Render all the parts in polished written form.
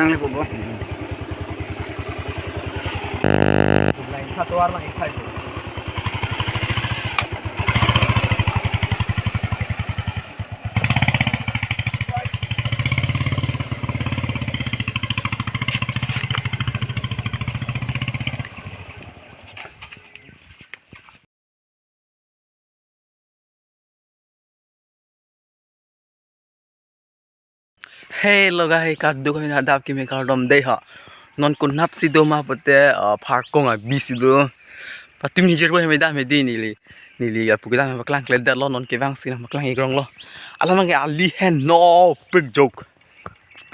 Senang nih bobo. Lain satu warna itu. Hello guys, kaddo kami hadap kami kaldom deh ha. Non kun nap sido ma pete farkong a bisido. Patim nijer bo hemeda medi nili ya pukida me baklang kleda lo non kevang sina baklang igrong lo. Alamang ali hen no pig joke.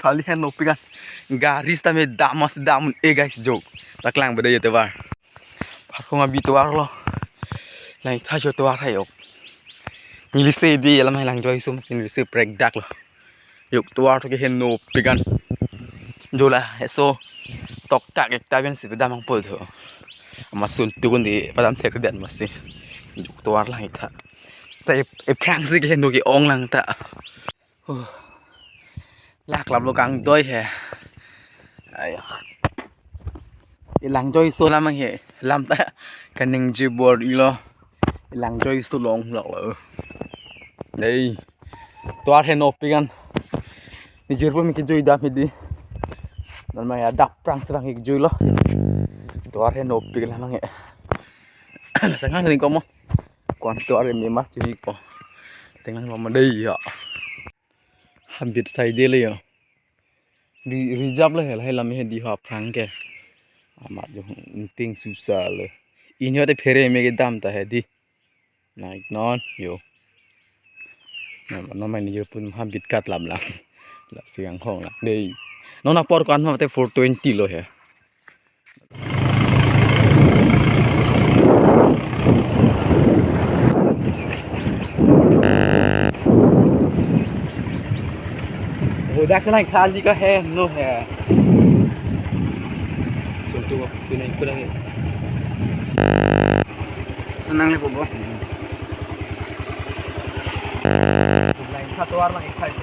Ali hen no pigan. Garis ta me damas damun e guys joke. Baklang beda yete bar. Farkong a bituar lo. Lai tha jo tuar hayok. Nili se di alamang lang joy sum sin se break dak lo. Yuk tuar tu ke heno pigan jola eso tok tak ekta ben si bedamang pol tu masun tukun di padam tek dan masih yuk tuar lang ita tai prang si ke heno ke ong lang ta lak lap lo kang doi he ay ilang joy so lamang he lam ta kaning jibor ilo ilang joy so long lo đây tuar heno pigan ni jerbo mi ke joy da mi di dan ma ya dak prang serang ik joy lo tuar he no pig la mang e sangan ni komo kon tuar mi ma chi ko sangan ma dei ya habit sai de le ya di rijab le hel lam he di ha prang ke amat jo ting susah le inyo te phere me ke dam ta he di naik non yo no mai ni je pun habit kat lam la la fiang khong la dei nó por con mà 420 lo है udah kena kali का है नो है सुनते वो नहीं करेंगे senang nih bobo lain satu warna itu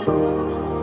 Thank